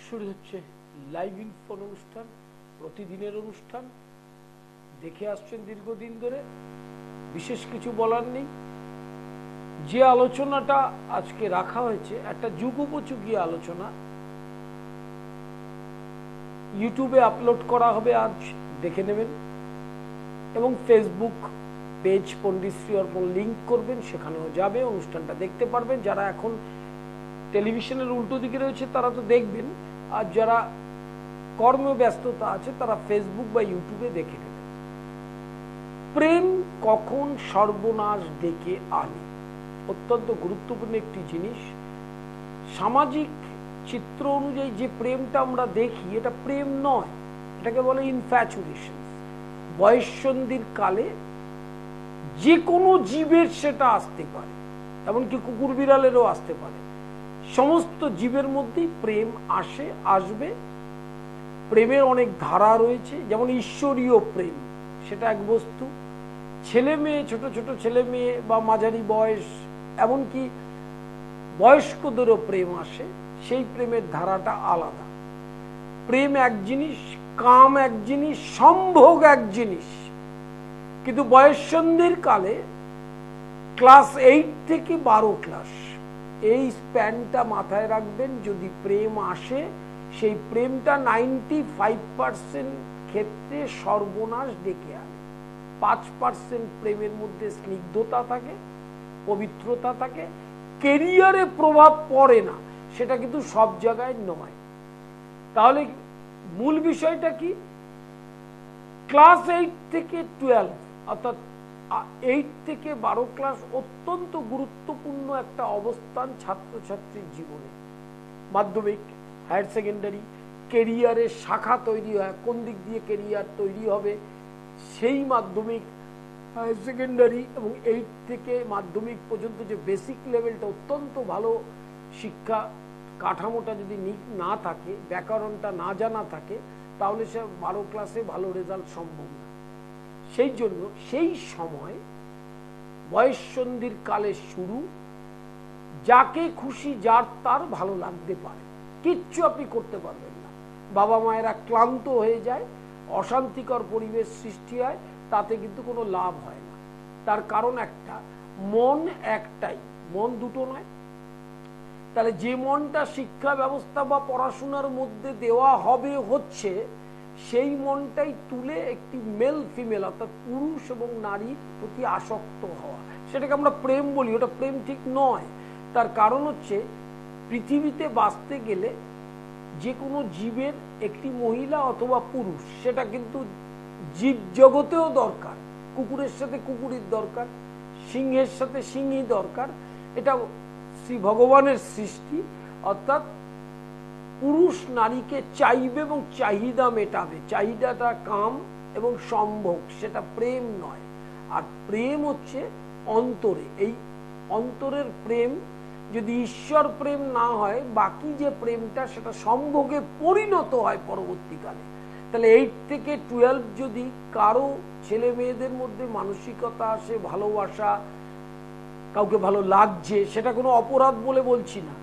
শুরু হচ্ছে লাইভ ইনফোন অনুষ্ঠান, প্রতিদিনের অনুষ্ঠান। দেখে আসছেন দীর্ঘদিন ধরে, বিশেষ কিছু বলার নেই। যে আলোচনাটা আজকে রাখা হয়েছে একটা যুগোপযোগী আলোচনা, ইউটিউবে আপলোড করা হবে, আজ দেখে নেবেন, এবং ফেসবুক পেজ পণ্ডিতশ্রী অর্পণ লিঙ্ক করবেন, সেখানেও যাবে, অনুষ্ঠানটা দেখতে পারবেন। যারা এখন টেলিভিশনের উল্টো দিকে রয়েছে তারা তো দেখবেন, আর যারা কর্মব্যস্ততা আছে তারা ফেসবুক বা ইউটিউবে দেখে নেবেন। প্রেম কখন সর্বনাশ ডেকে আনে, অত্যন্ত গুরুত্বপূর্ণ একটি জিনিস। সামাজিক চিত্র অনুযায়ী যে প্রেমটা আমরা দেখি, এটা প্রেম নয়, এটাকে বলে ইনফ্যাচুয়েশন। বয়ঃসন্ধির কালে যে কোনো জীবের সেটা আসতে পারে, এমনকি কুকুর বিড়ালেরও আসতে পারে। সমস্ত জীবের মধ্যেই প্রেম আসে, আসবে। প্রেমের অনেক ধারা রয়েছে, যেমন ঈশ্বরীয় প্রেম, সেটা এক বস্তু। ছেলে মেয়ে, ছোট ছোট ছেলে মেয়ে বা মাঝারি বয়স, এমনকি বয়স্কদেরও প্রেম আসে, সেই প্রেমের ধারাটা আলাদা। প্রেম এক জিনিস, কাম এক জিনিস, সম্ভোগ এক জিনিস। কিন্তু বয়ঃসন্ধির কালে ক্লাস 8 থেকে 12 ক্লাস, এই স্প্যানটা মাথায় রাখবেন। যদি প্রেম আসে, সেই প্রেমটা 95% ক্ষেত্রে সর্বনাশ ডেকে আনে। 5% প্রেমের মধ্যে স্নিগ্ধতা থাকে, পবিত্রতা থাকে, কেরিয়ারে প্রভাব পড়ে না, সেটা কিন্তু সব জায়গায় নয়। তাহলে মূল বিষয়টা কি? ক্লাস 8 থেকে 12, অর্থাৎ 8 থেকে 12 ক্লাস অত্যন্ত গুরুত্বপূর্ণ একটা অবস্থান ছাত্রছাত্রীর জীবনে। মাধ্যমিক, হায়ার সেকেন্ডারি, কেরিয়ারের শাখা তৈরি হয়, কোন দিক দিয়ে কেরিয়ার তৈরি হবে, সেই মাধ্যমিক, হায়ার সেকেন্ডারি এবং 8 থেকে মাধ্যমিক পর্যন্ত যে বেসিক লেভেলটা, অত্যন্ত ভালো শিক্ষা কাঠামোটা যদি না থাকে, ব্যাকরণটা না জানা থাকে, তাহলে সে 12 ক্লাসে ভালো রেজাল্ট সম্ভব না। সেই জন্য সেই সময় বয়ঃসন্ধির কালে শুরু, যাকে খুশি যার তার ভালো লাগতে পারে, কিচ্ছু আপনি করতে পারবেন না। বাবা মায়েরা ক্লান্ত হয়ে যায়, অশান্তিকর পরিবেশ সৃষ্টি হয়, তাতে কিন্তু কোনো লাভ হয় না। তার কারণ একটা, মন একটাই, মন দুটো নয়। তাহলে যে মনটা শিক্ষা ব্যবস্থা বা পড়াশোনার মধ্যে দেওয়া হবে হচ্ছে, সেই মনটাই তুলে একটি মেল ফিমেল, অর্থাৎ পুরুষ এবং নারীর প্রতি আসক্ত হওয়া, সেটাকে আমরা প্রেম বলি। ওটা প্রেম ঠিক নয়। তার কারণ হচ্ছে, পৃথিবীতে বাঁচতে গেলে যে কোনো জীবের একটি মহিলা অথবা পুরুষ, সেটা কিন্তু জীব জগতেও দরকার। কুকুরের সাথে কুকুরের দরকার, সিংহের সাথে সিংহী দরকার। এটা শ্রী ভগবানের সৃষ্টি। অর্থাৎ পুরুষ নারীকে চাইবে এবং চাহিদা মেটাবে। চাহিদাটা কাম এবং সম্ভোগ, সেটা প্রেম নয়। আর প্রেম হচ্ছে অন্তরে। এই অন্তরের প্রেম যদি ঈশ্বর প্রেম না হয়, বাকি যে প্রেমটা সেটা সম্ভোগে পরিণত হয় পরবর্তীকালে। তাহলে 8 থেকে 12 যদি কারো ছেলে মেয়েদের মধ্যে মানসিকতা আসে, ভালোবাসা, কাউকে ভালো লাগছে, সেটা কোনো অপরাধ বলে বলছি না,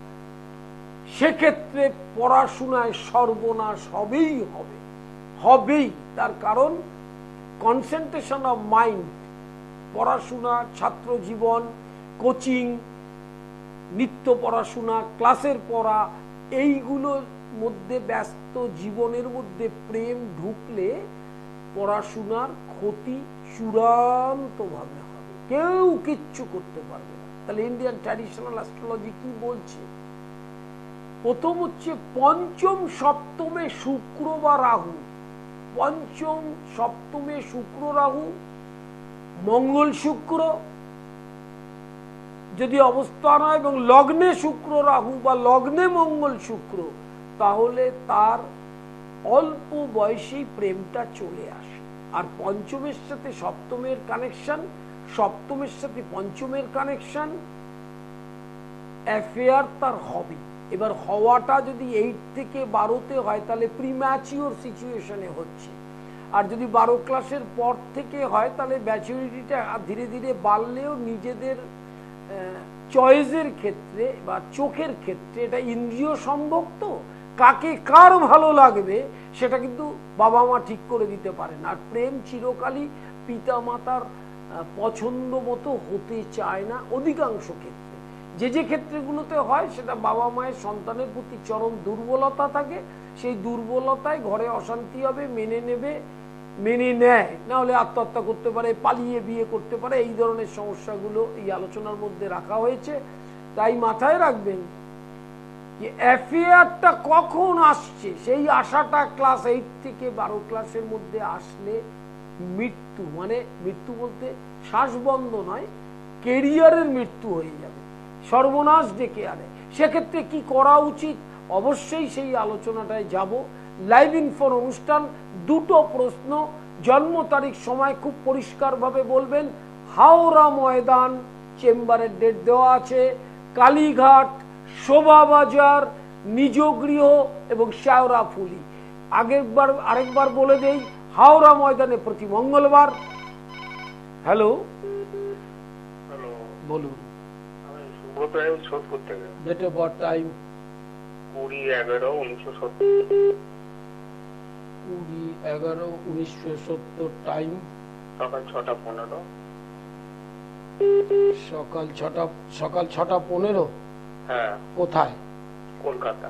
সেক্ষেত্রে পড়াশোনায় সর্বনাশ হবেই হবে, হবেই। তার কারণ কনসেন্ট্রেশন অফ মাইন্ড, পড়াশোনা, ছাত্র জীবন, কোচিং, নিত্য পড়াশোনা, ক্লাসের পড়া, এইগুলোর মধ্যে ব্যস্ত জীবনের মধ্যে প্রেম ঢুকলে পড়াশোনার ক্ষতি চূড়ান্তভাবে হবে, কেউ কিচ্ছু করতে পারবে না। তাহলে ইন্ডিয়ান ট্র্যাডিশনাল অ্যাস্ট্রোলজি কি বলছে? প্রথম হচ্ছে পঞ্চম সপ্তমে শুক্র বা রাহু। পঞ্চম সপ্তমে শুক্র রাহু, মঙ্গল শুক্র যদি অবস্থান হয় এবং লগ্নে শুক্র রাহু বা লগ্নে মঙ্গল শুক্র, তাহলে তার অল্প বয়সেই প্রেমটা চলে আসে। আর পঞ্চমের সাথে সপ্তমের কানেকশন, সপ্তমের সাথে পঞ্চমের কানেকশন, অ্যাফেয়ার তার হবে। এবার হওয়াটা যদি 8 থেকে 12তে হয়, তাহলে প্রিম্যাচিওর সিচুয়েশনে হচ্ছে। আর যদি 12 ক্লাসের পর থেকে হয়, তাহলে ম্যাচুরিটিটা ধীরে ধীরে বাড়লেও নিজেদের চয়েসের ক্ষেত্রে বা চোখের ক্ষেত্রে এটা ইন্দ্রিয় সম্ভোগ, তো কাকে কার ভালো লাগবে সেটা কিন্তু বাবা মা ঠিক করে দিতে পারে না। আর প্রেম চিরকালই পিতা মাতার পছন্দ মতো হতে চায় না অধিকাংশ ক্ষেত্রে। যে যে ক্ষেত্রগুলোতে হয় সেটা বাবা মায়ের সন্তানের প্রতি চরম দুর্বলতা থাকে, সেই দুর্বলতায় ঘরে অশান্তি হবে, মেনে নেবে, মেনে নেয়, না হলে আত্মহত্যা করতে পারে, পালিয়ে বিয়ে করতে পারে। এই ধরনের সমস্যাগুলো এই আলোচনার মধ্যে রাখা হয়েছে। তাই মাথায় রাখবেন যে অ্যাফেয়ারটা কখন আসছে, সেই আশাটা ক্লাস 8 থেকে 12 ক্লাসের মধ্যে আসলে মৃত্যু, মানে মৃত্যু বলতে শ্বাস বন্ধ নয়, কেরিয়ারের মৃত্যু হয়ে যাবে, সর্বনাশ ডেকে আনে। সেক্ষেত্রে কি করা উচিত, অবশ্যই সেই আলোচনাটায় যাব। লাইভ ইনফোর অনুষ্ঠান, দুটো প্রশ্ন, জন্ম তারিখ সময় খুব পরিষ্কারভাবে বলবেন। হাওড়া ময়দান, চেম্বারের ডেট দেওয়া আছে, কালীঘাট, শোভাবাজার, নিজ গৃহ এবং শেওড়াফুলি। আরেকবার বলে দেই, হাওড়া ময়দানে প্রতি মঙ্গলবার। হ্যালো, বলুন। Date of birth, time 20/11/1970, time সকাল 6:15। হ্যাঁ। কোথায়? কলকাতা।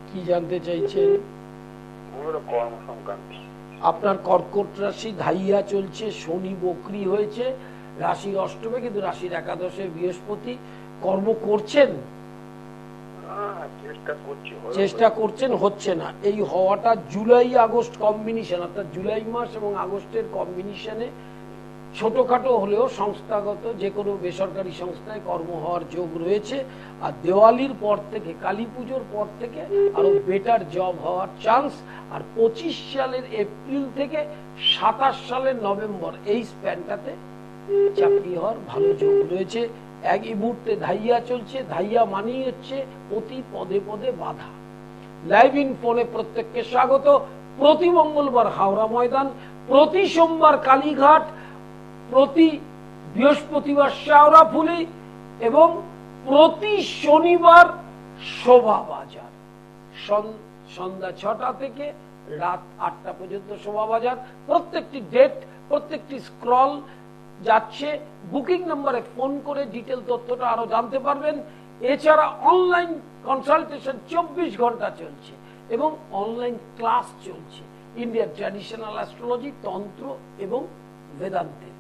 কি জানতে চাইছেন? আপনার কর্কট রাশি, ধাইয়া চলছে, শনি বকরি হয়েছে, রাশির অষ্টমে কিন্তু রাশির একাদশে বৃহস্পতি। কর্ম করছেন? চেষ্টা করছেন, হচ্ছে না। এই হওয়াটা জুলাই আগস্ট কম্বিনেশন, অর্থাৎ জুলাই মাস এবং আগস্টের কম্বিনেশনে ছোটখাটো হলেও সংস্থাগত যে কোনো বেসরকারি সংস্থায় কর্ম হওয়ার যোগ রয়েছে। আর দেওয়ালির পর থেকে, কালী পুজোর পর থেকে আরো বেটার জব হওয়ার চান্স। আর 25 সালের এপ্রিল থেকে 27 সালের নভেম্বর, এই স্প্যানটাতে চাকরি হওয়ার ভালো যোগ রয়েছে। এই মুহূর্তে ধাইয়া চলছে, ধাইয়া মানেই হচ্ছে প্রতি পদে পদে বাধা। লাইভ ইন ফোনে প্রত্যেককে স্বাগত। প্রতি মঙ্গলবার হাওড়া ময়দান, প্রতি সোমবার কালীঘাট, প্রতি বৃহস্পতিবার শেওড়াফুলি এবং প্রতি শনিবার শোভাবাজার। সন্ধ্যা 6টা থেকে রাত 8টা পর্যন্ত শোভাবাজার। প্রত্যেকটি ডেট, প্রত্যেকটি স্ক্রল যাচ্ছে। বুকিং নাম্বারে ফোন করে ডিটেল তথ্যটা আরো জানতে পারবেন। এছাড়া অনলাইন কনসালটেশন 24 ঘন্টা চলছে এবং অনলাইন ক্লাস চলছে ইন্ডিয়ান ট্র্যাডিশনাল অ্যাস্ট্রোলজি, তন্ত্র এবং বেদান্তের।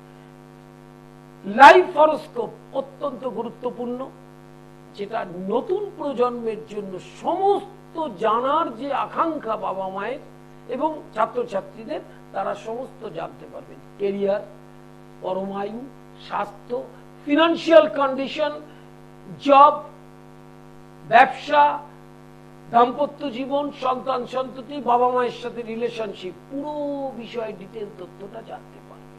লাইভ হরোস্কোপ অত্যন্ত গুরুত্বপূর্ণ, যেটা নতুন প্রজন্মের জন্য সমস্ত জানার যে আকাঙ্ক্ষা বাবা মায়ের এবং ছাত্রছাত্রীদের, তারা সমস্ত জানতে পারবেন। কেরিয়ার, পরমায়ু, স্বাস্থ্য, ফিনান্সিয়াল কন্ডিশন, জব, ব্যবসা, দাম্পত্য জীবন, সন্তান সন্ততি, বাবা মায়ের সাথে রিলেশনশিপ, পুরো বিষয়ে ডিটেল তথ্যটা জানতে পারবেন।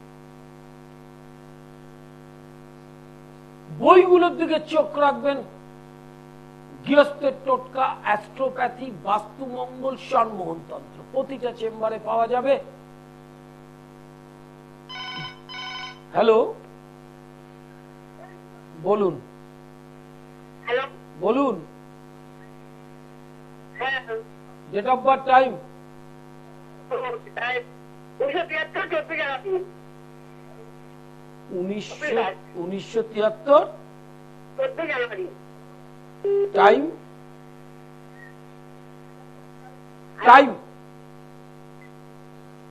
বইগুলোর দিকে চোখ রাখবেন। গৃহস্থের টোটকা, অ্যাস্ট্রোপ্যাথি, বাস্তুমঙ্গল, সম্মোহন তন্ত্র প্রতিটা চেম্বারে পাওয়া যাবে। হ্যালো, বলুন। হ্যালো, বলুন। হ্যাঁ, date of birth, time 1973, time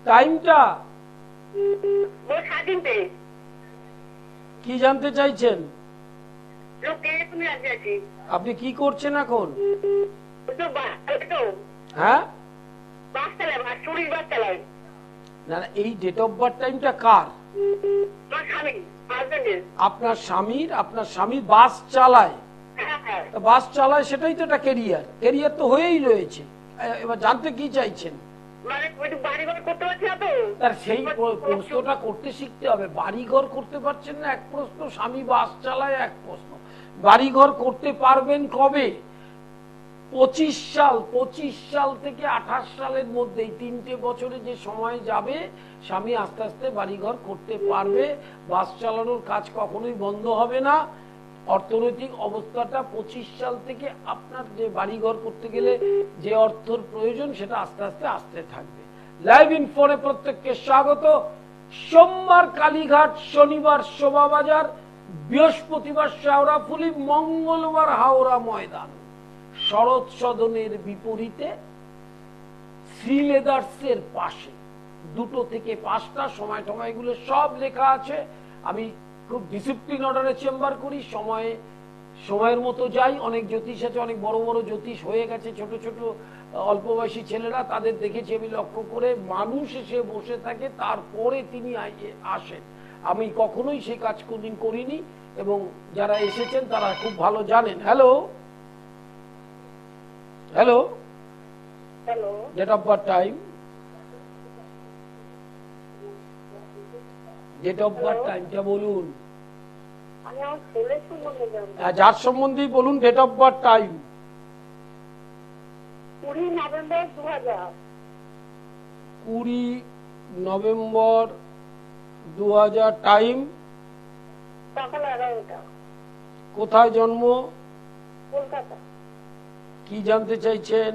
টাইমটা কি জানতে চাইছেন? আপনি কি করছেন এখন? হ্যাঁ, না, এই ডেট অফ বার্থ টাইমটা কার? আপনার স্বামীর। আপনার স্বামী বাস চালায়? বাস চালায়, সেটাই তো একটা কেরিয়ার। কেরিয়ার তো হয়েই রয়েছে। এবার জানতে কি চাইছেন? তার সেই প্রশ্নটা করতে শিখতে হবে। বাড়িঘর করতে পারছেন না এক প্রশ্ন, স্বামী বাস চালায় এক প্রশ্ন। বাড়িঘর করতে পারবেন কবে? 25 সাল থেকে 28 সালের মধ্যে এই 3টে বছরে যে সময় যাবে স্বামী আস্তে আস্তে বাড়িঘর করতে পারবে। বাস চালানোর কাজ কখনোই বন্ধ হবে না। অর্থনৈতিক অবস্থাটা 25 সাল থেকে আপনার যে বাড়িঘর করতে গেলে যে অর্থের প্রয়োজন সেটা আস্তে আস্তে আসতে থাকবে। লাইভ ইনফোনে প্রত্যেককে স্বাগত। সোমবার কালীঘাট, শনিবার শোভাবাজার, বৃহস্পতিবার শেওড়াফুলি, মঙ্গলবার হাওড়া ময়দান। শরৎ সদনের বিপরীতে শ্রীলেদার্সের পাশে 2টো থেকে 5টা সময়গুলো সব লেখা আছে। আমি খুব ডিসিপ্লিন অর্ডারে চেম্বার করি, সময়ের মতো যাই। অনেক জ্যোতিষ আছে, অনেক বড় বড় জ্যোতিষ হয়ে গেছে, ছোট ছোট অল্প বয়সী ছেলেরা, তাদের দেখেছি আমি লক্ষ্য করে। মানুষ এসে বসে থাকে, তারপরে তিনি আসেন। আমি কখনোই সেই কাজ কোনদিন করিনি এবং যারা এসেছেন তারা খুব ভালো জানেন। Hello hello hello, date of birth time, date of birth টাইমটা বলুন। আমি আমার ছেলের সম্বন্ধে জানবো। যার সম্বন্ধেই বলুন, date of birth time. 20 November 2000। 20 November 2000, time সকাল 11টা। কোথায় জন্ম, কলকাতা। কি জানতে চাইছেন?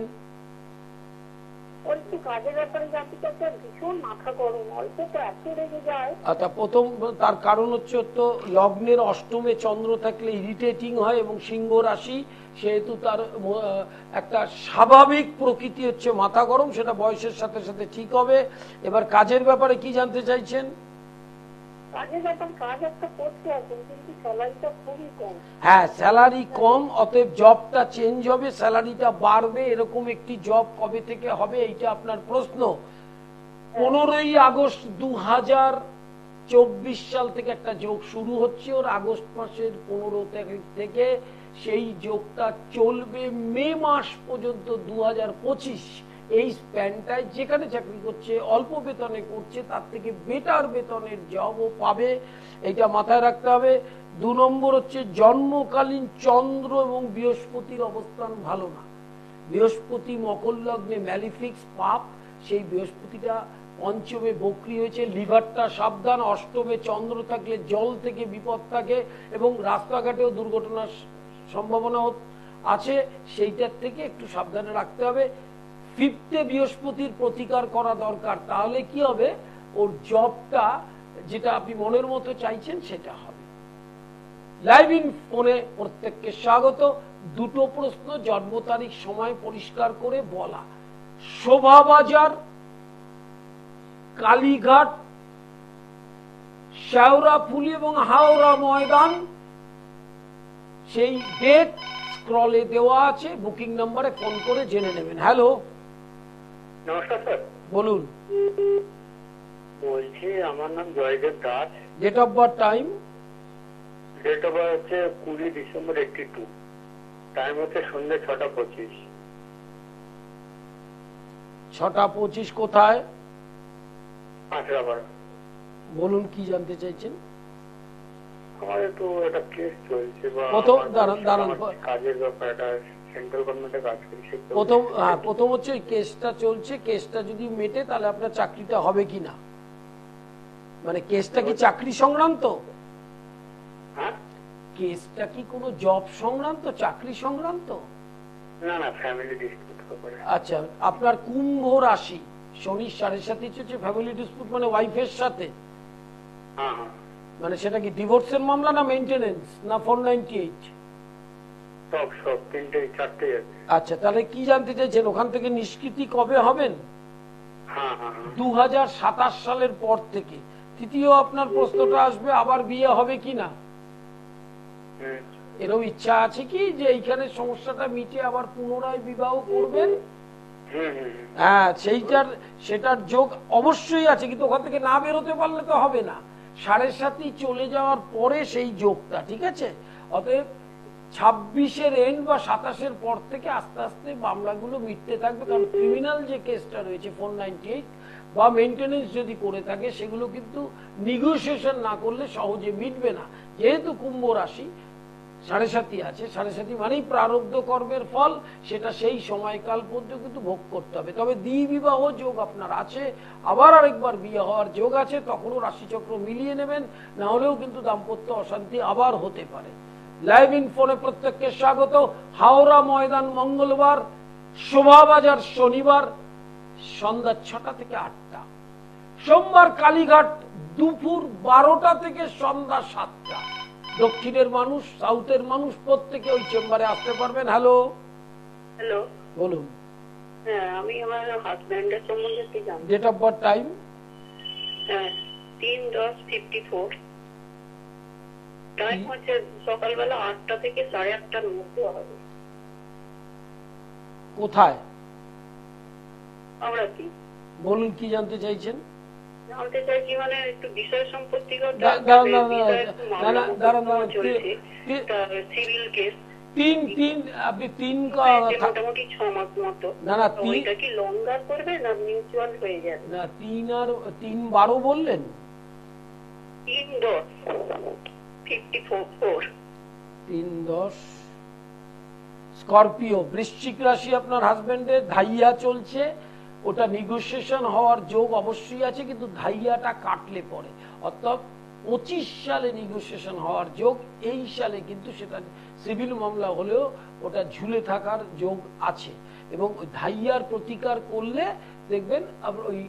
ওর একটু কাজের ব্যাপারে জানতে চাচ্ছি। ভীষণ মাথা গরম, অল্প তো এত রেগে যায়। আচ্ছা, প্রথম তার কারণ হচ্ছে তো লগ্নের অষ্টমে চন্দ্র থাকলে ইরিটেটিং হয় এবং সিংহ রাশি, সেহেতু তার একটা স্বাভাবিক প্রকৃতি হচ্ছে মাথা গরম, সেটা বয়সের সাথে সাথে ঠিক হবে। এবার কাজের ব্যাপারে কি জানতে চাইছেন? কাজের ব্যাপারে কাজ একটা করতে আছেন, কিন্তু স্যালারিটা খুবই কম। হ্যাঁ, স্যালারি কম, অতএব জবটা চেঞ্জ হবে, স্যালারিটা বাড়বে। এরকম একটি জব কবে থেকে হবে এইটা আপনার প্রশ্ন। 15ই আগস্ট 2024 সাল থেকে একটা যোগ শুরু হচ্ছে ওর, আগস্ট মাসের 15 তারিখ থেকে। সেই যোগটা চলবে মে মাস পর্যন্ত 2025। এই স্প্যানটায় যেখানে চাকরি করছে, অল্প বেতনে করছে, তার থেকে বেটার বেতনের জবও পাবে, এটা মাথায় রাখতে হবে। 2 নম্বর হচ্ছে জন্মকালীন চন্দ্র এবং বৃহস্পতির অবস্থান ভালো না। বৃহস্পতি মকর লগ্নে ম্যালিফিক্স, পাপ। সেই বৃহস্পতিটা পঞ্চমে বক্রী হয়েছে, লিভারটা সাবধান। অষ্টমে চন্দ্র থাকলে জল থেকে বিপদ থাকে এবং রাস্তাঘাটেও দুর্ঘটনার সম্ভাবনা আছে, সেইটার থেকে একটু সাবধানে রাখতে হবে। 5th বৃহস্পতির প্রতিকার করা দরকার, তাহলে কি হবে, ওর জবটা যেটা আপনি মনের মতো চাইছেন সেটা হবে। লাইভ ইন ফোনে প্রত্যেককে স্বাগত। 2টো প্রশ্ন, জন্ম তারিখ সময় পরিষ্কার করে বলা। শোভাবাজার, কালীঘাট, শেওড়াফুলি এবং হাওড়া ময়দান, সেই ডেট স্ক্রলে দেওয়া আছে, বুকিং নাম্বারে ফোন করে জেনে নেবেন। হ্যালো, নমস্কার স্যার, বলুন। বলছি আমার নাম Joydeb Das. Date of birth time, date of birth হচ্ছে 20 ডিসেম্বর 82। টাইম হচ্ছে সন্ধ্যে 6:25। 6:25। কোথায়? পাঁচরাপাড়া। বলুন, কি জানতে চাইছেন? আমার একটু একটা কেস চলছে, বা প্রথম আমার দাঁড়ান কাজের ব্যাপার, একটা সেন্ট্রাল গভর্নমেন্টে কাজ করি। প্রথম হচ্ছে ওই কেসটা চলছে, কেসটা যদি মেটে তাহলে আপনার চাকরিটা হবে কিনা, মানে কেসটা কি চাকরি সংক্রান্ত? হ্যাঁ, কেসটা কি কোনো জব সংক্রান্ত, চাকরি সংক্রান্ত? না না, ফ্যামিলি ডিসপিউট ব্যাপারে। আচ্ছা, আপনার কুম্ভ রাশি, শনি 7.5 হচ্ছে ফ্যামিলি ডিসপিউট, মানে ওয়াইফের সাথে। হ্যাঁ হ্যাঁ, মানে সেটা কি ডিভোর্সের মামলা, না মেইনটেনেন্স, না 498? সব 3-4টে আছে। আচ্ছা, তাহলে কি জানতে চাইছেন, ওখান থেকে নিষ্কৃতি কবে হবেন? হ্যাঁ হ্যাঁ হ্যাঁ। 2027 সালের পর থেকে। তৃতীয় আপনার প্রশ্নটা আসবে, আবার বিয়ে হবে কিনা। এরও ইচ্ছা আছে কি যে এইখানে সমস্যাটা মিটে আবার পুনরায় বিবাহ করবেন? হ্যাঁ, সেটার যোগ অবশ্যই আছে, কিন্তু ওখান থেকে না বেরোতে পারলে তো হবে না। 7.5 চলে যাওয়ার পরে সেই যোগটা, ঠিক আছে। অতএব 26-এর এন্ড বা 27-এর পর থেকে আস্তে আস্তে মামলাগুলো মিটতে থাকবে, কারণ ক্রিমিনাল যে কেসটা রয়েছে 498 বা মেইনটেনেন্স যদি করে থাকে, সেগুলো কিন্তু নিগোসিয়েশন না করলে সহজে মিটবে না। যেহেতু কুম্ভ রাশি, সাড়ে সাতি আছে, সাড়ে সাতি মানেই প্রারব্ধ কর্মের ফল, সেটা সেই সময়কাল পর্যন্ত কিন্তু ভোগ করতে হবে। তবে দ্বিবিবাহ যোগ আপনার আছে, আবার আরেকবার বিয়ে হওয়ার যোগ আছে, তখনও রাশিচক্র মিলিয়ে নেবেন, না হলেও কিন্তু দাম্পত্য অশান্তি আবার হতে পারে। লাইভ ইন ফোনে প্রত্যেককে স্বাগত। হাওড়া ময়দান মঙ্গলবার, শোভাবাজার শনিবার সন্ধ্যা 6টা থেকে 8টা, সোমবার কালীঘাট দুপুর 12টা থেকে সন্ধ্যা 7টা। দক্ষিণের মানুষ, সাউথের মানুষ প্রত্যেকে ওই চেম্বারে আসতে পারবেন। হ্যালো, হ্যালো, বলুন। হ্যাঁ, আমি আমার হাজবেন্ডের সম্বন্ধে একটু জানতে। Date of birth, time? হ্যাঁ, 3/10/54। টাইম হচ্ছে সকালবেলা 8টা থেকে 8:30টার মধ্যে হবে। কোথায়? আমরা কি বলুন, কি জানতে চাইছেন? জানতে চাইছি মানে একটু বিষয় সম্পত্তিগত সিভিল কেস। আপনি তিন মোটামুটি 6 মাস মতো। না না, ওইটা কি লঙ্গার করবে না মিউচুয়াল হয়ে যাবে? না, 3 আর 3/12 বললেন। 3/10/54। 3/10। স্করপিও, বৃশ্চিক রাশি আপনার হাজবেন্ডের, ধাইয়া চলছে, ওটা নেগোসিয়েশন হওয়ার যোগ অবশ্যই আছে, কিন্তু ধাইয়াটা কাটলে পরে, অর্থাৎ 25 সালে নেগোসিয়েশন হওয়ার যোগ, এই সালে কিন্তু সেটা সিভিল মামলা হলেও ওটা ঝুলে থাকার যোগ আছে। এবং ধাইয়ার প্রতিকার করলে দেখবেন আপনার ওই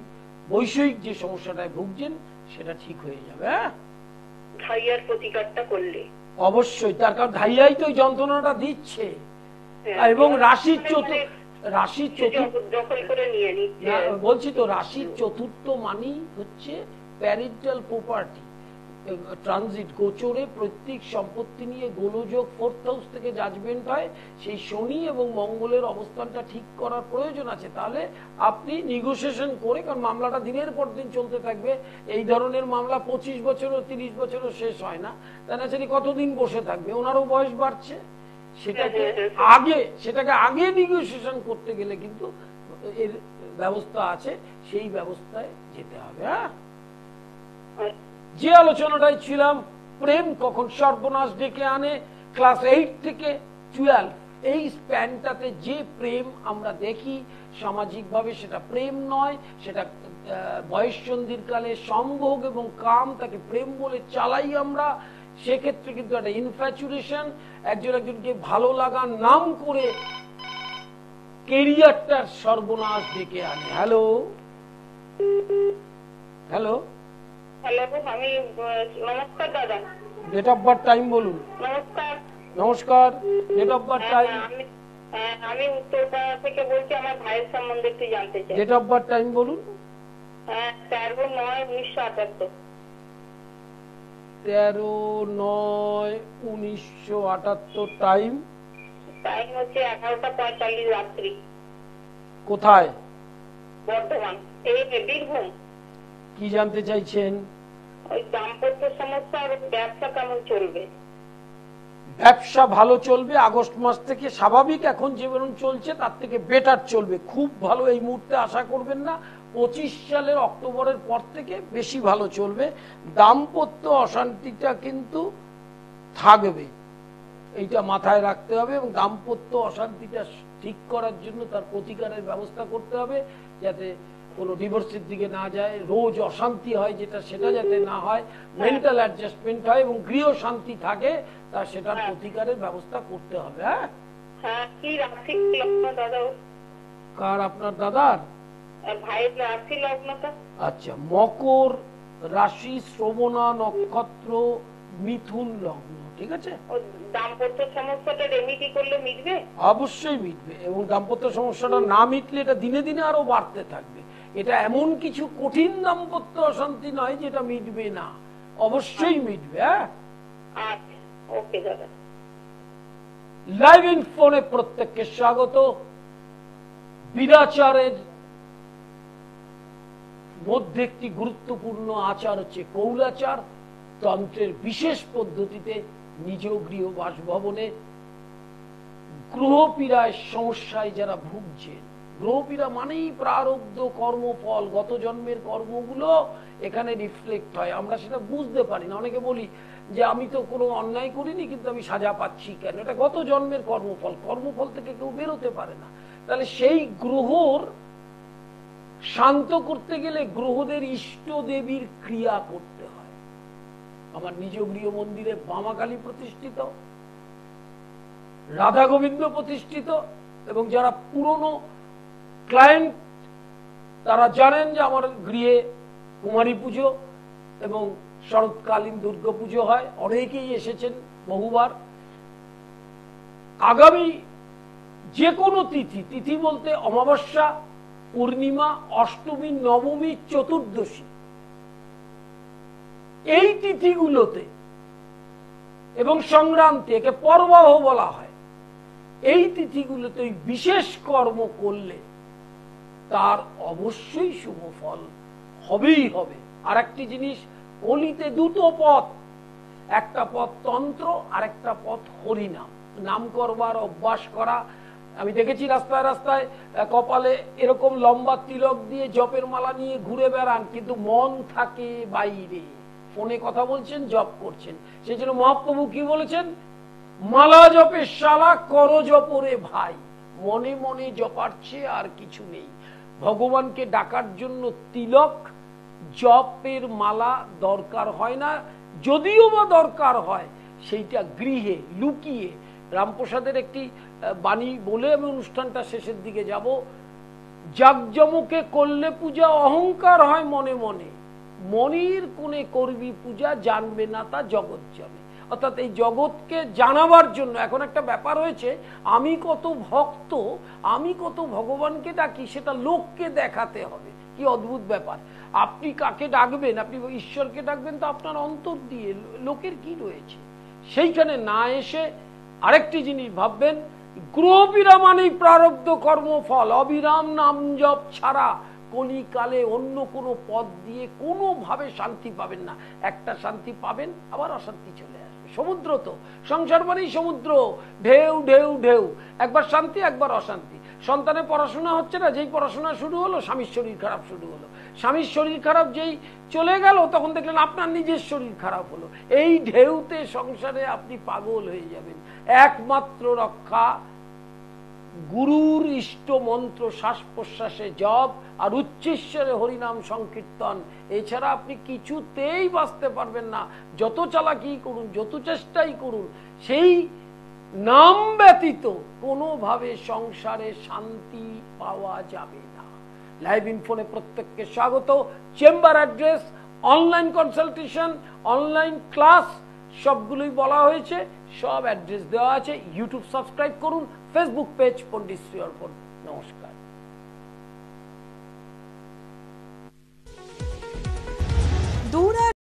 বৈষয়িক যে সমস্যাটায় ভুগছেন সেটা ঠিক হয়ে যাবে। হ্যাঁ, ধাইয়ার প্রতিকারটা করলে অবশ্যই, তার কারণ ধাইয়াই তো যন্ত্রণাটা দিচ্ছে। এবং রাশির বলছি তো, রাশির চতুর্থ মানেই হচ্ছে প্যারেন্টাল প্রপার্টি। ট্রানজিট গোচরে প্রত্যেক সম্পত্তি নিয়ে গোলযোগ 4th হাউস থেকে জাজমেন্ট হয়, সেই শনি এবং মঙ্গলের অবস্থানটা ঠিক করার প্রয়োজন আছে। তাহলে আপনি নেগোসিয়েশন করে, কারণ মামলাটা দিনের পর দিন চলতে থাকবে, এই ধরনের মামলা 25 বছরও 30 বছরও শেষ হয় না, তাই না? সেটি কতদিন বসে থাকবে, ওনারও বয়স বাড়ছে। সেটাকে আগে নেগোসিয়েশন করতে গেলে কিন্তু এর ব্যবস্থা আছে, সেই ব্যবস্থায় যেতে হবে। হ্যাঁ, যে আলোচনাটাই ছিলাম, প্রেম কখন সর্বনাশ ডেকে আনে, ক্লাস 8 থেকে 12 এই স্প্যানটাতে যে প্রেম আমরা দেখি সামাজিকভাবে, সেটা প্রেম নয়, সেটা বয়ঃসন্ধির কালে সম্ভোগ এবং কাম, তাকে প্রেম বলে চালাই আমরা। সেক্ষেত্রে কিন্তু একটা ইনফ্যাচুরেশন, একজন একজনকে ভালো লাগার নাম করে কেরিয়ারটার সর্বনাশ ডেকে আনে। হ্যালো, হ্যালো, আমি নমস্কার দাদা। ডেট অফ বার্থ, টাইম বলুন। নমস্কার। নমস্কার, ডেট অফ বার্থ, টাইম? আমি উত্তরপাড়া থেকে বলছি, আমার ভাইয়ের সম্বন্ধে একটু জানতে চাই। ডেট অফ বার্থ, টাইম বলুন। 13/9/1978। 13/9/1978। টাইম? টাইম হচ্ছে 11:45 রাত্রি। কোথায়? বর্ধমান, এই বীরভূম। কি জানতে চাইছেন? ওই দাম্পত্য সমস্যা আর ব্যবসা কেমন চলবে? ব্যবসা ভালো চলবে, আগস্ট মাস থেকে স্বাভাবিক, এখন যেমন চলছে তার থেকে বেটার চলবে। খুব ভালো এই মুহূর্তে আশা করবেন না, 25 সালের অক্টোবরের পর থেকে বেশি ভালো চলবে। দাম্পত্য অশান্তিটা কিন্তু থাকবে, এইটা মাথায় রাখতে হবে, এবং দাম্পত্য অশান্তিটা ঠিক করার জন্য তার প্রতিকারের ব্যবস্থা করতে হবে, যাতে কোনো ডিভোর্সের দিকে না যায়, রোজ অশান্তি হয় যেটা, সেটা যাতে না হয়, মেন্টাল অ্যাডজাস্টমেন্ট হয় এবং গৃহ শান্তি থাকে, তা সেটার প্রতিকারের ব্যবস্থা করতে হবে। হ্যাঁ, কি রাশি লগ্ন দাদা? কার? আপনার দাদার? ভাইয়ের রাশি লগ্নটা? আচ্ছা, মকর রাশি, শ্রবণা নক্ষত্র, মিথুন লগ্ন। ঠিক আছে, দাম্পত্য সমস্যাটা রেমেডি করলে মিটবে? অবশ্যই মিটবে, এবং দাম্পত্য সমস্যাটা না মিটলে এটা দিনে দিনে আরো বাড়তে থাকবে। এটা এমন কিছু কঠিন দাম্পত্য অশান্তি নয় যেটা মিটবে না, অবশ্যই মিটবে। হ্যাঁ, আচ্ছা, ওকে দাদা। লাইভ ইন ফোনে প্রত্যেককে স্বাগত। বিরাচারের মধ্যে একটি গুরুত্বপূর্ণ আচার হচ্ছে কৌলাচার। তন্ত্রের বিশেষ পদ্ধতিতে নিজ গৃহ বাসভবনে গ্রহপীড়ায় সমস্যায় যারা ভুগছেন, গ্রহপীড়া মানেই প্রারব্ধ কর্মফল, গত জন্মের কর্মগুলো এখানে রিফ্লেক্ট হয়, আমরা সেটা বুঝতে পারি না। অনেকে বলি যে আমি তো কোনো অন্যায় করিনি কিন্তু আমি সাজা পাচ্ছি কেন, এটা গত জন্মের কর্মফল, কর্মফল থেকে কেউ বেরোতে পারে না। তাহলে সেই গ্রহর শান্ত করতে গেলে গ্রহদের ইষ্ট দেবীর ক্রিয়া করতে হয়। আমার নিজ গৃহ মন্দিরে বামাকালী প্রতিষ্ঠিত, রাধা গোবিন্দ প্রতিষ্ঠিত, এবং যারা পুরনো ক্লায়েন্ট তারা জানেন যে আমার গৃহে কুমারী পুজো এবং শরৎকালীন দুর্গা পুজো হয়, অনেকেই এসেছেন বহুবার। আগামী যে কোনো তিথি, তিথি বলতে অমাবস্যা, পূর্ণিমা, অষ্টমী, নবমী, চতুর্দশী, এই তিথিগুলোতে এবং সংক্রান্তি, একে পর্বাহ বলা হয়, এই তিথিগুলোতে বিশেষ কর্ম করলে তার অবশ্যই শুভ ফল হবেই হবে। আর একটি জিনিস, কলিতে দুটো পথ, একটা পথ তন্ত্র আর একটা পথ হরিনাম, নাম করবার অভ্যাস করা। আমি দেখেছি রাস্তায় রাস্তায় কপালে এরকম লম্বা তিলক দিয়ে জপের মালা নিয়ে ঘুরে বেড়ান, কিন্তু মন থাকে বাইরে, ফোনে কথা বলছেন, জপ করছেন। সেই জন্য মহাপ্রভু কি বলেছেন, মালা জপে শালা কর জপরে ভাই, মনে মনে জপাচ্ছে আর কিছু নেই। ভগবানকে ডাকার জন্য তিলক জপের মালা দরকার হয় না, যদিও বা দরকার হয় সেইটা গৃহে লুকিয়ে। রামপ্রসাদের একটি বাণী বলে আমি অনুষ্ঠানটা শেষের দিকে যাব। জাকজমকে করলে পূজা অহংকার হয় মনে মনে, মনির কোণে করবি পূজা জানবে না তা জগৎ জানে। অর্থাৎ এই জগৎকে জানাবার জন্য এখন একটা ব্যাপার হয়েছে, আমি কত ভক্ত, আমি কত ভগবানকে ডাকি, সেটা লোককে দেখাতে হবে। কি অদ্ভুত ব্যাপার, আপনি কাকে ডাকবেন, আপনি ঈশ্বরকে ডাকবেন তো আপনার অন্তর দিয়ে, লোকের কি রয়েছে সেইখানে না এসে আরেকটি জিনিস ভাববেন, গ্রহপীড়া মানেই প্রারব্ধ কর্মফল, অবিরাম নাম জপ ছাড়া কলিকালে অন্য কোনো পথ দিয়ে কোনোভাবে শান্তি পাবেন না। একটা শান্তি পাবেন, আবার অশান্তি চলে আসবে। সমুদ্র তো, সংসার মানেই সমুদ্র, ঢেউ ঢেউ ঢেউ, একবার শান্তি একবার অশান্তি। সন্তানের পড়াশোনা হচ্ছে না, যেই পড়াশোনা শুরু হলো স্বামীর শরীর খারাপ শুরু হলো, স্বামীর শরীর খারাপ যেই চলে গেল তখন দেখলেন আপনার নিজের শরীর খারাপ হলো। এই ঢেউতে সংসারে আপনি পাগল হয়ে যাবেন। একমাত্র রক্ষা গুরুর ইষ্ট মন্ত্র, শ্বাস প্রশ্বাসে জপ আর উচ্চেশ্বরে হরিনাম সংকীর্তন, এছাড়া আপনি কিছুতেই বাঁচতে পারবেন না। যত চালাকি করুন, যত চেষ্টাই করুন, সেই নাম ব্যতীত কোনোভাবে সংসারে শান্তি পাওয়া যাবে না। লাইভ ইনফোনে প্রত্যেককে স্বাগত। Chamber address, online consultation, online class সবগুলোই বলা হয়েছে, সব অ্যাড্রেস দেওয়া আছে। ইউটিউব সাবস্ক্রাইব করুন, ফেসবুক পেজ পণ্ডিত শ্রী অর্পণ। নমস্কার।